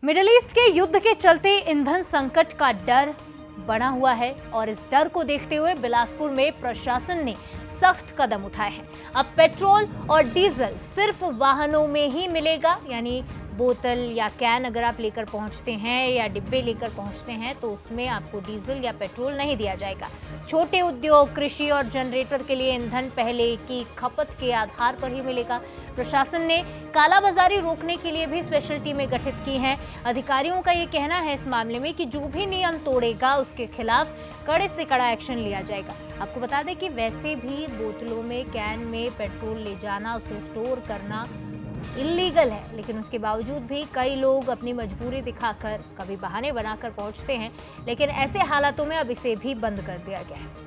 Middle east के युद्ध के चलते ईंधन संकट का डर बना हुआ है और इस डर को देखते हुए बिलासपुर में प्रशासन ने सख्त कदम उठाए हैं। अब पेट्रोल और डीजल सिर्फ वाहनों में ही मिलेगा, यानी बोतल या कैन अगर आप लेकर पहुंचते हैं या डिब्बे लेकर पहुंचते हैं तो उसमें आपको डीजल या पेट्रोल नहीं दिया जाएगा। छोटे उद्योग, कृषि और जनरेटर के लिए ईंधन पहले की खपत के आधार पर ही मिलेगा। प्रशासन ने कालाबाजारी रोकने के लिए भी स्पेशल टीमें गठित की हैं। अधिकारियों का ये कहना है इस मामले में कि जो भी नियम तोड़ेगा उसके खिलाफ कड़े से कड़ा एक्शन लिया जाएगा। आपको बता दें कि वैसे भी बोतलों में, कैन में पेट्रोल ले जाना, उसे स्टोर करना इल्लीगल है, लेकिन उसके बावजूद भी कई लोग अपनी मजबूरी दिखाकर, कभी बहाने बनाकर पहुंचते हैं। लेकिन ऐसे हालातों में अब इसे भी बंद कर दिया गया है।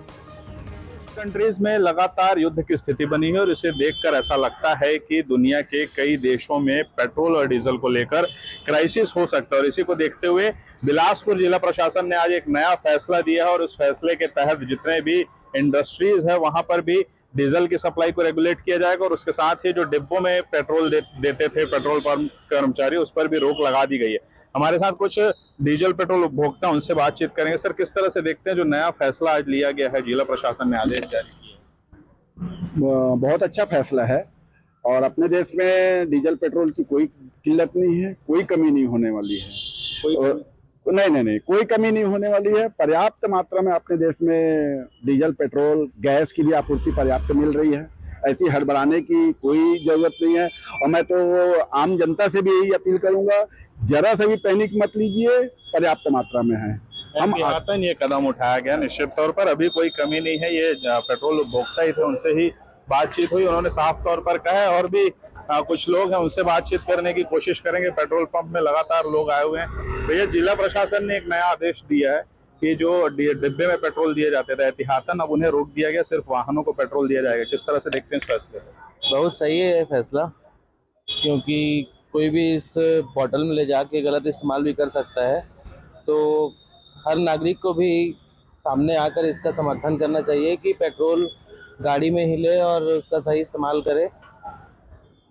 कंट्रीज में लगातार युद्ध की स्थिति बनी है और इसे देखकर ऐसा लगता है कि दुनिया के कई देशों में पेट्रोल और डीजल को लेकर क्राइसिस हो सकता है। और इसी को देखते हुए बिलासपुर जिला प्रशासन ने आज एक नया फैसला दिया है और उस फैसले के तहत जितने भी इंडस्ट्रीज है वहां पर भी डीजल की सप्लाई को रेगुलेट किया जाएगा और उसके साथ ही जो डिब्बों में पेट्रोल देते थे पेट्रोल पंप कर्मचारी, उस पर भी रोक लगा दी गई है। हमारे साथ कुछ डीजल पेट्रोल उपभोक्ता, उनसे बातचीत करेंगे। सर, किस तरह से देखते हैं जो नया फैसला आज लिया गया है, जिला प्रशासन ने आदेश जारी किए? बहुत अच्छा फैसला है और अपने देश में डीजल पेट्रोल की कोई किल्लत नहीं है, कोई कमी नहीं होने वाली है। नहीं, कोई कमी नहीं होने वाली है। पर्याप्त मात्रा में अपने देश में डीजल, पेट्रोल, गैस की भी आपूर्ति पर्याप्त मिल रही है। ऐसी हड़बड़ाने की कोई जरूरत नहीं है। और मैं तो आम जनता से भी यही अपील करूंगा, जरा सा भी पैनिक मत लीजिए, पर्याप्त मात्रा में है। हम ये कदम उठाया गया, निश्चित तौर पर अभी कोई कमी नहीं है। ये पेट्रोल उपभोक्ता ही थे, उनसे ही बातचीत हुई, उन्होंने साफ तौर पर कहा है। और भी कुछ लोग हैं, उनसे बातचीत करने की कोशिश करेंगे। पेट्रोल पंप में लगातार लोग आए हुए हैं। भैया, जिला प्रशासन ने एक नया आदेश दिया है कि जो डिब्बे में पेट्रोल दिए जाते थे एहतियातन, अब उन्हें रोक दिया गया, सिर्फ वाहनों को पेट्रोल दिया जाएगा। किस तरह से देखते हैं इस फैसले को? बहुत सही है ये फैसला, क्योंकि कोई भी इस बॉटल में ले जाके गलत इस्तेमाल भी कर सकता है। तो हर नागरिक को भी सामने आकर इसका समर्थन करना चाहिए कि पेट्रोल गाड़ी में ही ले और उसका सही इस्तेमाल करे।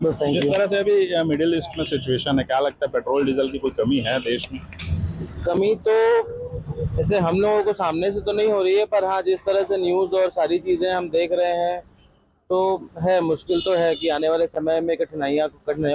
बस, थैंक यू। जिस तरह से अभी मिडिल ईस्ट में सिचुएशन है, क्या लगता है पेट्रोल डीजल की कोई कमी है देश में? कमी तो ऐसे हम लोगों को सामने से तो नहीं हो रही है, पर हाँ, जिस तरह से न्यूज़ और सारी चीज़ें हम देख रहे हैं तो है, मुश्किल तो है कि आने वाले समय में कठिनाइयों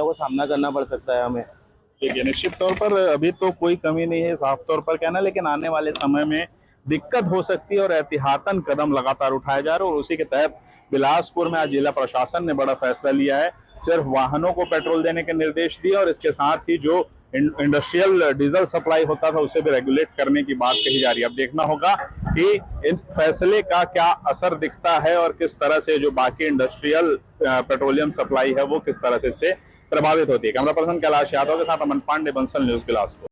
का सामना करना पड़ सकता है हमें। ठीक है, निश्चित तौर पर अभी तो कोई कमी नहीं है, साफ तौर पर कहना, लेकिन आने वाले समय में दिक्कत हो सकती है और एहतियातन कदम लगातार उठाए जा रहे हैं। और उसी के तहत बिलासपुर में आज जिला प्रशासन ने बड़ा फैसला लिया है। सिर्फ वाहनों को पेट्रोल देने के निर्देश दिए और इसके साथ ही जो इंडस्ट्रियल डीजल सप्लाई होता था उसे भी रेगुलेट करने की बात कही जा रही है। अब देखना होगा कि इन फैसले का क्या असर दिखता है और किस तरह से जो बाकी इंडस्ट्रियल पेट्रोलियम सप्लाई है वो किस तरह से इससे प्रभावित होती है। कैमरा पर्सन कैलाश यादव के साथ अमन पांडे, बंसल न्यूज, बिलासपुर।